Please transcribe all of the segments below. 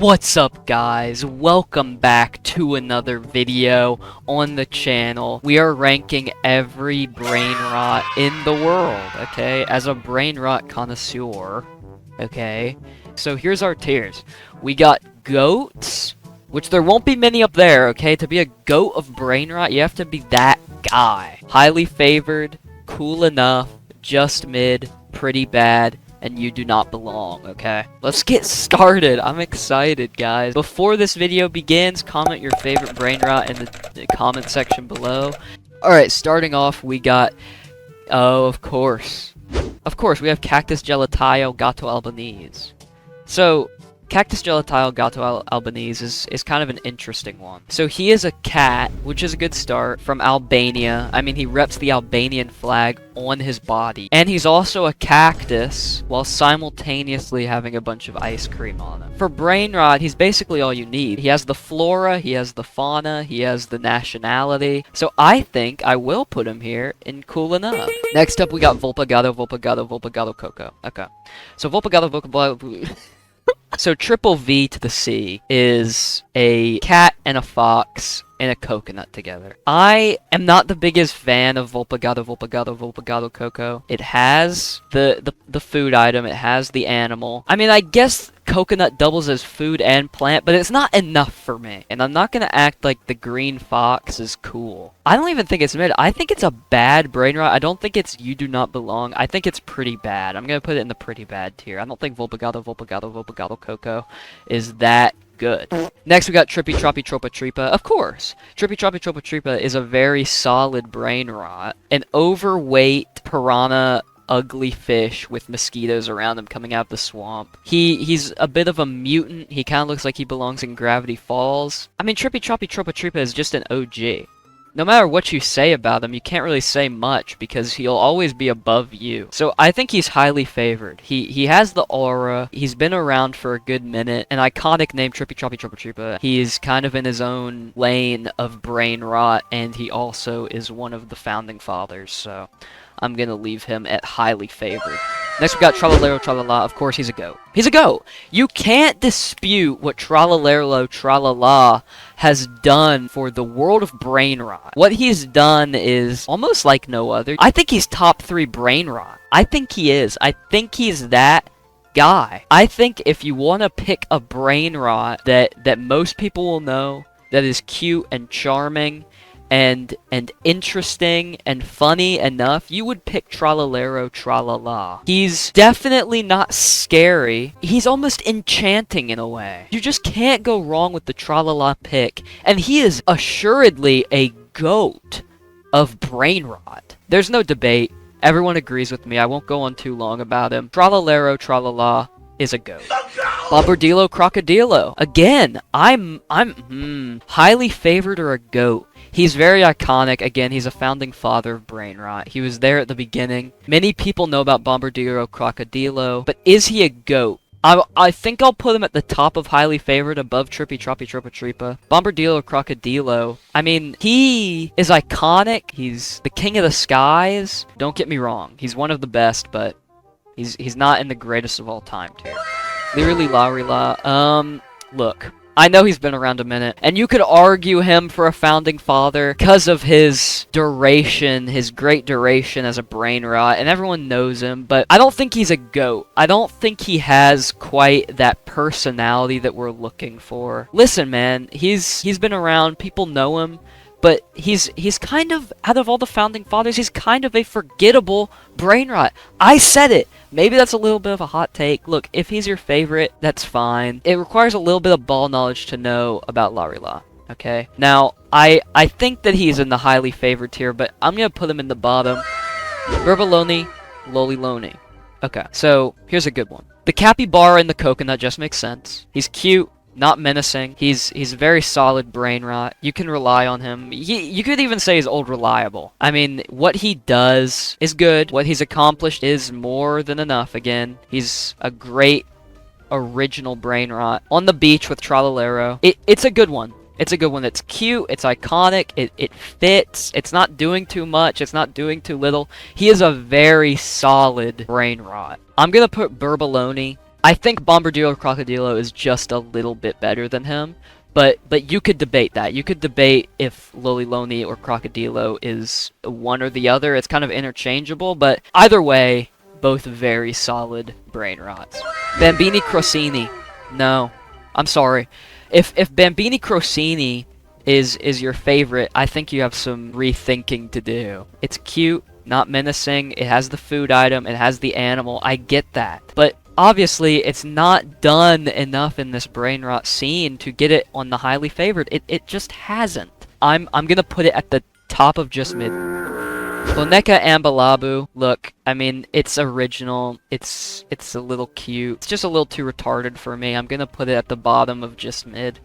What's up, guys? Welcome back to another video on the channel. We are ranking every Brainrot in the world, okay? As a Brainrot connoisseur, okay? So here's our tiers. We got goats, which there won't be many up there, okay? To be a goat of Brainrot, you have to be that guy. Highly favored, cool enough, just mid, pretty bad, and you do not belong, okay? Let's get started. I'm excited, guys. Before this video begins, comment your favorite Brainrot in the comment section below. Alright, starting off, we got... Oh, of course. Of course, we have Cactus Gelataio Gato Albanese. So, Cactus Gelataio Gato Albanese is kind of an interesting one. So he is a cat, which is a good start, from Albania. I mean, he reps the Albanian flag on his body. And he's also a cactus, while simultaneously having a bunch of ice cream on him. For Brainrot, he's basically all you need. He has the flora, he has the fauna, he has the nationality. So I think I will put him here in cool enough. Next up, we got Volpagato Coco. Okay. So Volpagato. So Triple V to the C is a cat and a fox and a coconut together. I am not the biggest fan of Volpagato Coco. It has the food item, it has the animal. I mean, I guess coconut doubles as food and plant, but it's not enough for me. And I'm not gonna act like the green fox is cool. I don't even think it's mid. I think it's a bad Brainrot. I don't think it's you do not belong. I think it's pretty bad. I'm gonna put it in the pretty bad tier. I don't think Volpagato Coco is that good. Next, we got Trippy Troppy Tropa Tripa. Of course, Trippy Troppy Tropa Tripa is a very solid Brainrot. An overweight piranha ugly fish with mosquitoes around him coming out of the swamp. He's a bit of a mutant. He kind of looks like he belongs in Gravity Falls. I mean, Trippy Troppy Tropa Tripa is just an OG. No matter what you say about him, you can't really say much because he'll always be above you. So I think he's highly favored. He has the aura. He's been around for a good minute. An iconic name, Trippy Troppy Tropa Tripa. He's kind of in his own lane of Brainrot, and he also is one of the founding fathers. So I'm gonna leave him at highly favored. Next we got Tralalero Tralala. Of course, he's a goat. He's a goat! You can't dispute what Tralalero Tralala has done for the world of Brainrot. What he's done is almost like no other. I think he's top 3 Brainrot. I think he is. I think he's that guy. I think if you want to pick a Brainrot that most people will know, that is cute and charming, and interesting and funny enough, you would pick Tralalero Tralala. He's definitely not scary. He's almost enchanting in a way. You just can't go wrong with the Tralala pick. And he is assuredly a goat of Brainrot. There's no debate. Everyone agrees with me. I won't go on too long about him. Tralalero Tralala is a goat. Bombardillo Crocodilo. Again, I'm highly favored or a goat. He's very iconic. Again, he's a founding father of Brainrot. He was there at the beginning. Many people know about Bombardillo Crocodilo, but is he a goat? I think I'll put him at the top of highly favored, above Trippy Troppy Tropa Tripa. Bombardillo Crocodilo, I mean, he is iconic. He's the king of the skies. Don't get me wrong. He's one of the best, but he's not in the greatest of all time tier. Literally Larila. Look, I know he's been around a minute, and you could argue him for a founding father because of his duration, his great duration as a Brainrot, and everyone knows him, but I don't think he's a goat. I don't think he has quite that personality that we're looking for. Listen, man, he's been around, people know him, but he's kind of, out of all the founding fathers, he's kind of a forgettable Brainrot. I said it! Maybe that's a little bit of a hot take. Look, if he's your favorite, that's fine. It requires a little bit of ball knowledge to know about Larila, okay? Now, I think that he's in the highly favored tier, but I'm gonna put him in the bottom. Burbaloni Loliloni. Okay, so here's a good one. The capybara and the coconut just makes sense. He's cute. Not menacing. He's a very solid Brainrot. You can rely on him. You could even say he's old reliable. I mean, what he does is good. What he's accomplished is more than enough. Again, he's a great original Brainrot. On the beach with Tralalero. It's a good one. It's a good one. It's cute. It's iconic. It fits. It's not doing too much. It's not doing too little. He is a very solid Brainrot. I'm gonna put Burbaloni I think Bombardiro Crocodilo is just a little bit better than him. But you could debate that. You could debate if Loliloni or Crocodilo is one or the other. It's kind of interchangeable, but either way, both very solid brain rots. Bambini Crocini. No. I'm sorry. If Bambini Crocini is your favorite, I think you have some rethinking to do. It's cute, not menacing, it has the food item, it has the animal, I get that. But obviously, it's not done enough in this brain rot scene to get it on the highly favored. It just hasn't. I'm gonna put it at the top of just mid. Boneka Ambalabu, look, I mean, it's original, it's a little cute, it's just a little too retarded for me. I'm gonna put it at the bottom of just mid.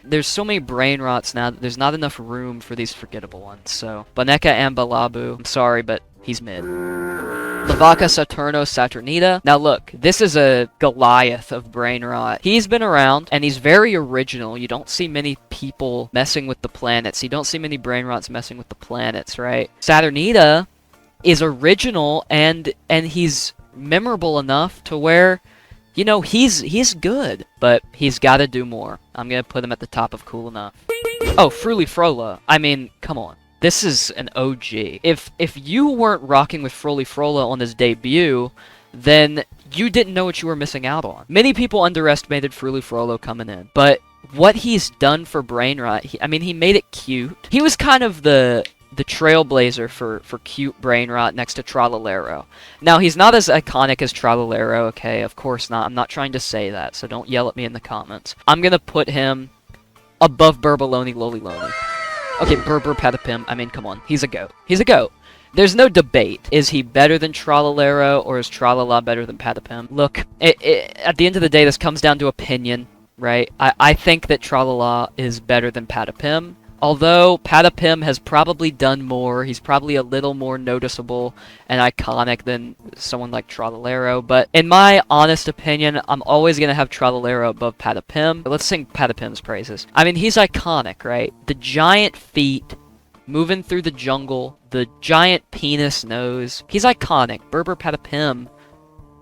There's so many brain rots now that there's not enough room for these forgettable ones, so Boneka Ambalabu, I'm sorry, but he's mid. Lavaca Saturno Saturnita. Now look, this is a Goliath of brain rot. He's been around, and he's very original. You don't see many people messing with the planets. You don't see many brain rots messing with the planets, right? Saturnita is original, and he's memorable enough to where, you know, he's good, but he's got to do more. I'm gonna put him at the top of cool enough. Oh, Fruli-Frola. I mean, come on. This is an OG. If you weren't rocking with Froli-Frola on his debut, then you didn't know what you were missing out on. Many people underestimated Fruli-Frollo coming in, but what he's done for Brainrot, I mean, he made it cute. He was kind of the trailblazer for cute Brainrot next to Tralalero. Now, he's not as iconic as Tralalero, okay? Of course not. I'm not trying to say that, so don't yell at me in the comments. I'm gonna put him above Burbaloni Loliloni. Okay, Berber Patapim, I mean, come on. He's a GOAT. He's a GOAT. There's no debate. Is he better than Tralalero, or is Tralala better than Patapim? Look, at the end of the day, this comes down to opinion, right? I think that Tralala is better than Patapim. Although Patapim has probably done more, he's probably a little more noticeable and iconic than someone like Tralalero, but in my honest opinion, I'm always going to have Tralalero above Patapim. Let's sing Patapim's praises. I mean, he's iconic, right? The giant feet, moving through the jungle, the giant penis nose. He's iconic. Berber Patapim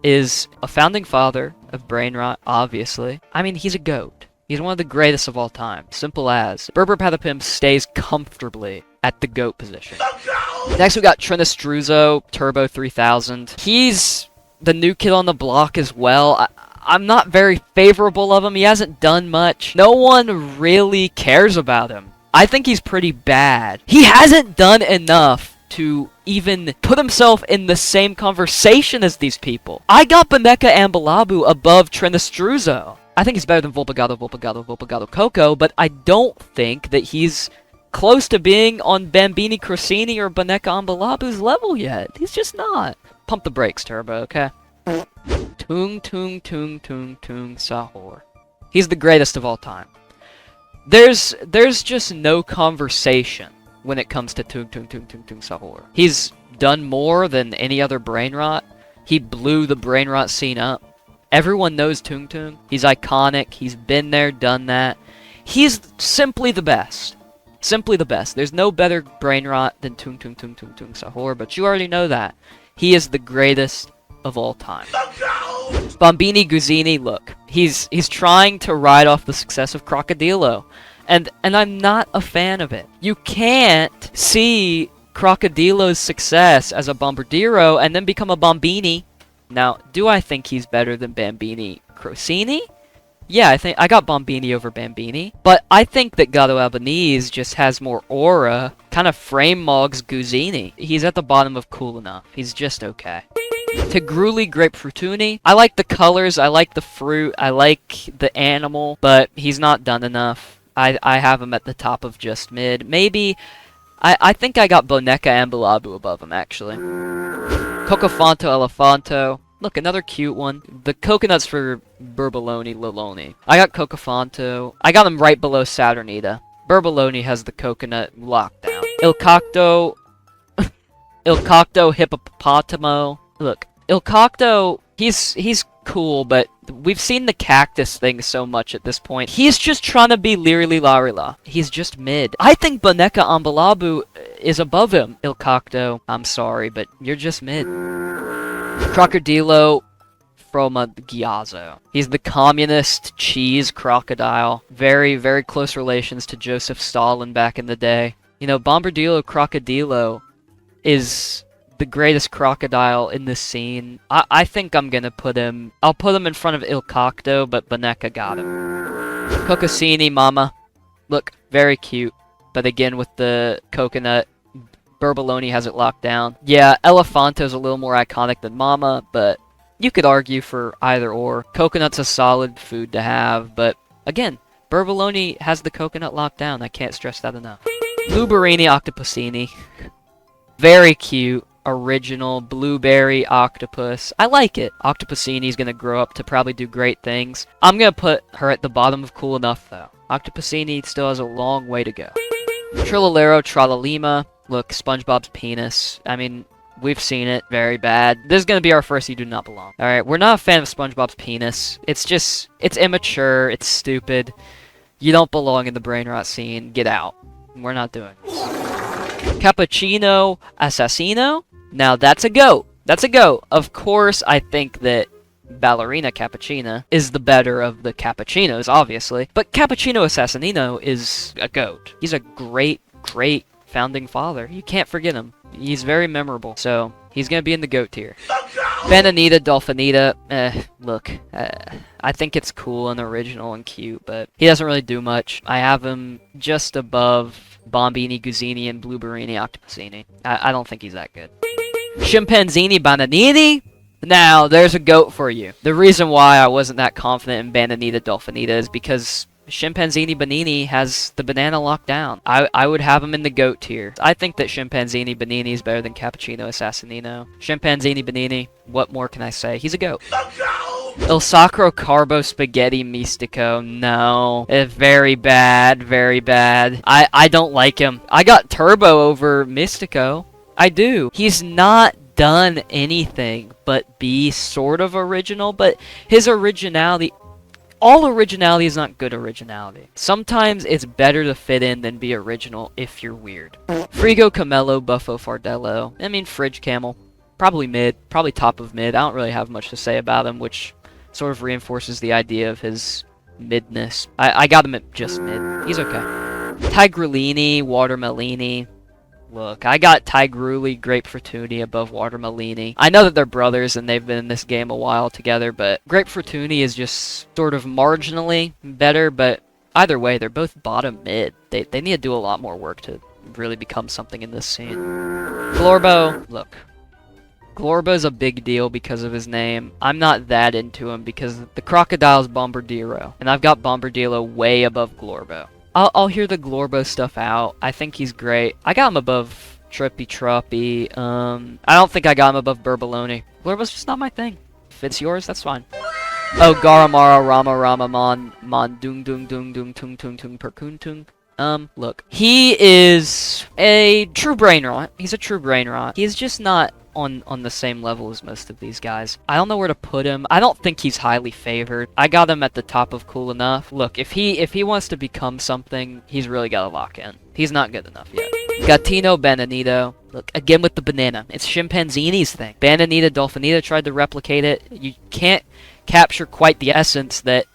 is a founding father of Brainrot, obviously. I mean, he's a GOAT. He's one of the greatest of all time. Simple as. Berber Patapim stays comfortably at the GOAT position. Next we got Trinistruzo, Turbo 3000. He's the new kid on the block as well. I'm not very favorable of him. He hasn't done much. No one really cares about him. I think he's pretty bad. He hasn't done enough to even put himself in the same conversation as these people. I got Boneka Ambalabu above Trinistruzo. I think he's better than Volpagato Coco, but I don't think that he's close to being on Bambini Crocini or Boneka Ambalabu's level yet. He's just not. Pump the brakes, Turbo, okay? Tung Sahur. He's the greatest of all time. There's just no conversation when it comes to Tung Sahur. He's done more than any other Brainrot. He blew the Brainrot scene up. Everyone knows Tung Tung. He's iconic. He's been there, done that. He's simply the best. Simply the best. There's no better Brainrot than Tung Sahur, but you already know that. He is the greatest of all time. Bambini Guzzini, look. He's trying to ride off the success of Crocodilo. And I'm not a fan of it. You can't see Crocodilo's success as a Bombardiro and then become a Bambini. Now, do I think he's better than Bambini Crocini? Yeah, I got Bambini over Bambini. But I think that Gato Albanese just has more aura. Kind of frame mogs Guzzini. He's at the bottom of cool enough. He's just okay. Tigruli Grapefruituni. I like the colors, I like the fruit, I like the animal, but he's not done enough. I have him at the top of just mid. Maybe, I think I got Boneka Ambalabu above him, actually. Cocofanto Elefanto. Look, another cute one. The coconuts for Burbaloni Loloni. I got Cocofanto. I got him right below Saturnita. Burbaloni has the coconut lockdown. Il Cocto Hippopotamo. Look, Il Cocto, he's cool, but we've seen the cactus thing so much at this point. He's just trying to be Lirili Larila. He's just mid. I think Boneka Ambalabu is above him. Il Cocto, I'm sorry, but you're just mid. Crocodilo, Ghiazzo. He's the communist cheese crocodile. Very, very close relations to Joseph Stalin back in the day. You know, Bombardillo Crocodilo is the greatest crocodile in this scene. I think I'm gonna put him... I'll put him in front of Il Cocto, but Bonecca got him. Coccosini Mama. Look, very cute. But again, with the coconut, Burbaloni has it locked down. Yeah, Elefanto's a little more iconic than Mama, but you could argue for either or. Coconut's a solid food to have, but again, Burbaloni has the coconut locked down. I can't stress that enough. Blueberrini Octopusini. Very cute. Original blueberry octopus. I like it. Octopusini's gonna grow up to probably do great things. I'm gonna put her at the bottom of cool enough, though. Octopusini still has a long way to go. Trillalero Tralalima. Look, SpongeBob's penis. I mean, we've seen it. Very bad. This is gonna be our first You Do Not Belong. Alright, we're not a fan of SpongeBob's penis. It's just... it's immature. It's stupid. You don't belong in the Brainrot scene. Get out. We're not doing this. Cappuccino Assassino? Now, that's a goat. That's a goat. Of course, I think that Ballerina Cappuccina is the better of the cappuccinos, obviously. But Cappuccino Assassinino is a goat. He's a great, great founding father. You can't forget him. He's very memorable. So, he's gonna be in the goat tier. Bananita Dolphinita. Look. I think it's cool and original and cute, but he doesn't really do much. I have him just above Bombini, Guzzini, and Blueberrini Octopusini. I don't think he's that good. Chimpanzini Bananini? Now, there's a goat for you. The reason why I wasn't that confident in Bananita Dolphinita is because Chimpanzini Banini has the banana locked down. I would have him in the goat tier. I think that Chimpanzini Banini is better than Cappuccino Assassinino. Chimpanzini Banini, what more can I say? He's a goat. Il Sacro Carbo Spaghetti Mistico. No. Very bad. Very bad. I don't like him. I got Turbo over Mistico. I do. He's not done anything but be sort of original, but his originality... all originality is not good originality. Sometimes it's better to fit in than be original if you're weird. Frigo Camello Buffo Fardello. I mean, Fridge Camel. Probably mid. Probably top of mid. I don't really have much to say about him, which sort of reinforces the idea of his midness. I got him at just mid. He's okay. Tigrellini, Watermelini. Look, I got Tigruli, Grapefruitini above Watermelini. I know that they're brothers and they've been in this game a while together, but Grapefruitini is just sort of marginally better, but either way, they're both bottom mid. They need to do a lot more work to really become something in this scene. Glorbo, look. Glorbo's a big deal because of his name. I'm not that into him because the crocodile's Bombardiro, and I've got Bombardilo way above Glorbo. I'll hear the Glorbo stuff out. I think he's great. I got him above Trippy Troppy. I don't think I got him above Burbaloni. Glorbo's just not my thing. If it's yours, that's fine. Oh, Garamara Rama Mon Dung Dung Dung Dung Tung Tung Tung Perkun Tung. Look. He is a true Brainrot. He's a true Brainrot. He's just not on the same level as most of these guys. I don't know where to put him. I don't think he's highly favored. I got him at the top of cool enough. Look, if he wants to become something, he's really got to lock in. He's not good enough yet. Gattino Bananito. Look, again with the banana. It's Chimpanzini's thing. Bananita Dolphinita tried to replicate it. You can't capture quite the essence that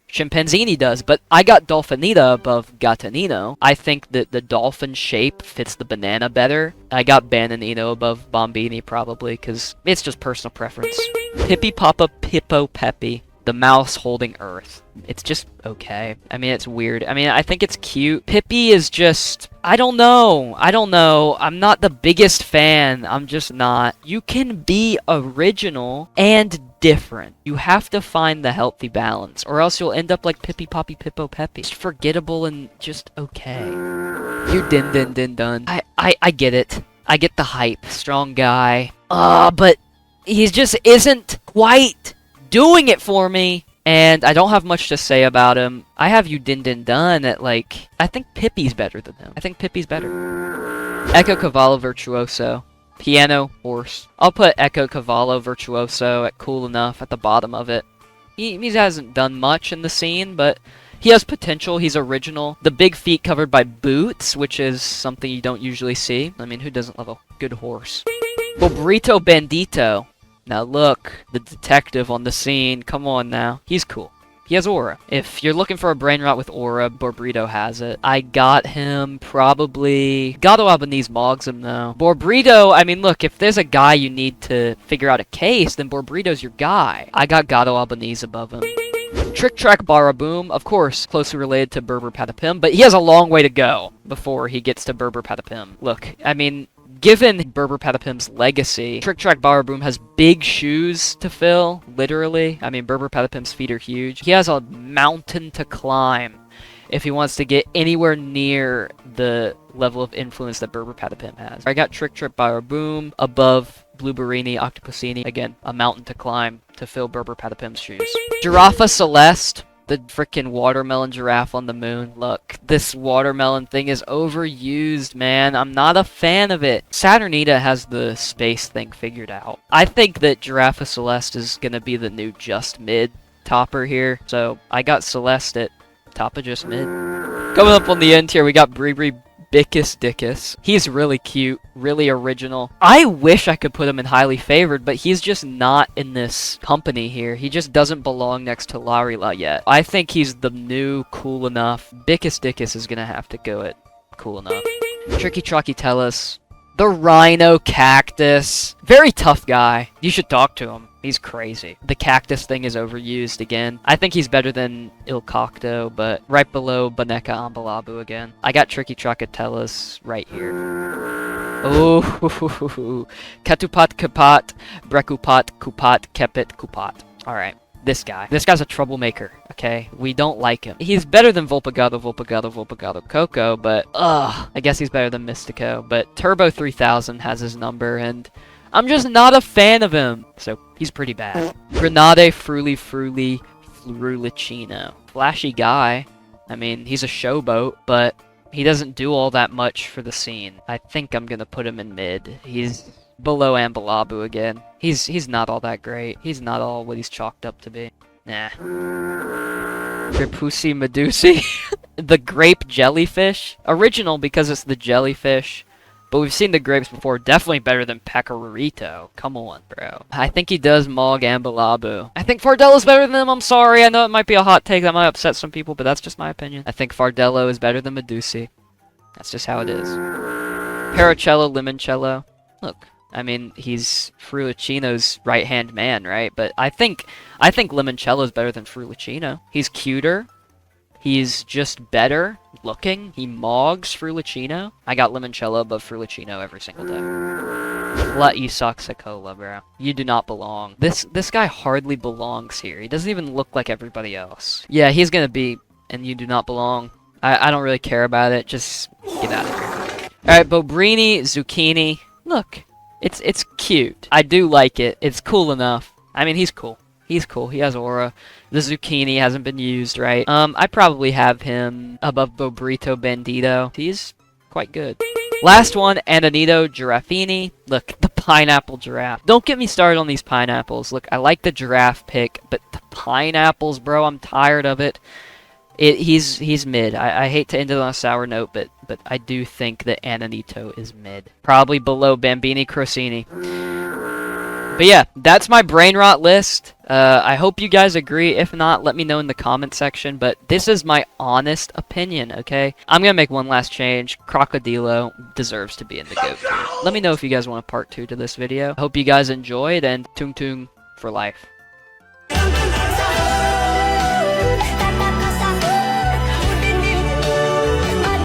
Chimpanzini does, but I got Dolphinita above Gattanino. I think that the dolphin shape fits the banana better. I got Bananino above Bombini probably, because it's just personal preference. Pippi Papa Pippo Peppy. The mouse holding Earth. It's just okay. I mean, it's weird. I mean, I think it's cute. Pippi is just... I don't know. I'm not the biggest fan. I'm just not. You can be original and different. You have to find the healthy balance, or else you'll end up like Pippi Poppy Pippo Peppy. Just forgettable and just okay. You din dun. I get it. I get the hype. Strong guy. But he just isn't quite doing it for me, and I don't have much to say about him. I have you din dun at like... I think Pippi's better than him. I think Pippi's better. Echo Cavallo Virtuoso. Piano, horse. I'll put Echo Cavallo Virtuoso at cool enough at the bottom of it. He hasn't done much in the scene, but he has potential. He's original. The big feet covered by boots, which is something you don't usually see. I mean, who doesn't love a good horse? Bobrito Bandito. Now look, the detective on the scene. Come on now. He's cool. He has aura. If you're looking for a Brainrot with aura, Borbrito has it. I got him probably... Gato Albanese mogs him though. Borbrito, I mean look, if there's a guy you need to figure out a case, then Borbrito's your guy. I got Gato Albanese above him. Trick Track Baraboom, of course, closely related to Berber Patapim, but he has a long way to go before he gets to Berber Patapim. Look, I mean... Given Berber Patapim's legacy, Trick Track Baraboom has big shoes to fill, literally. I mean, Berber Patapim's feet are huge. He has a mountain to climb if he wants to get anywhere near the level of influence that Berber Patapim has. I got Trick Track Baraboom above Blueberini, Octopusini. Again, a mountain to climb to fill Berber Patapim's shoes. Giraffa Celeste. The frickin' watermelon giraffe on the moon. Look, this watermelon thing is overused, man. I'm not a fan of it. Saturnita has the space thing figured out. I think that Giraffe Celeste is gonna be the new just mid topper here. So I got Celeste at top of just mid. Coming up on the end here, we got Bree Bickus Dickus. He's really cute, really original. I wish I could put him in highly favored, but he's just not in this company here. He just doesn't belong next to Larila yet. I think he's the new cool enough. Bickus Dickus is gonna have to go at cool enough. Tricky Trocky Tellus. The Rhino Cactus. Very tough guy. You should talk to him. He's crazy. The cactus thing is overused again. I think he's better than Il Cocto, but right below Boneka Ambalabu again. I got Tricky Trocatellis right here. Oh, Katupat Kapat, Brekupat Kupat Kepit Kupat. Alright, this guy. This guy's a troublemaker, okay? We don't like him. He's better than Volpagado Coco, but I guess he's better than Mystico. But Turbo 3000 has his number, and I'm just not a fan of him. So, he's pretty bad. Grenade Frulicino. Flashy guy. I mean, he's a showboat, but he doesn't do all that much for the scene. I think I'm gonna put him in mid. He's below Ambalabu again. He's not all that great. He's not all what he's chalked up to be. Nah. Grapusi Medusi. The grape jellyfish. Original because it's the jellyfish. But we've seen the grapes before. Definitely better than Pecorito. Come on, bro. I think he does Mog Ambalabu. I think Fardello's better than him. I'm sorry. I know it might be a hot take. That might upset some people, but that's just my opinion. I think Fardello is better than Medusi. That's just how it is. Paracello, Limoncello. Look, I mean, he's Frulicino's right-hand man, right? But I think Limoncello's better than Frulicino. He's cuter. He's just better looking. He mogs Frulicino. I got Limoncello above Frulicino every single day. La Isak Sekola, bro. You do not belong. This guy hardly belongs here. He doesn't even look like everybody else. Yeah, he's gonna be, and you do not belong. I don't really care about it. Just get out of here. Alright, Bobrini, Zucchini. Look, it's cute. I do like it. It's cool enough. I mean, he's cool. He's cool. He has aura. The Zucchini hasn't been used, right? I probably have him above Bobrito Bandito. He's quite good. Last one, Ananito Giraffini. Look, the pineapple giraffe. Don't get me started on these pineapples. Look, I like the giraffe pick, but the pineapples, bro, I'm tired of it. He's mid. I hate to end it on a sour note, but I do think that Ananito is mid. Probably below Bambini Crosini. But yeah, that's my Brainrot list. I hope you guys agree. If not, let me know in the comment section. But this is my honest opinion, okay? I'm gonna make one last change. Crocodilo deserves to be in the GOAT tier. Let me know if you guys want a part 2 to this video. I hope you guys enjoyed, and Tung Tung for life.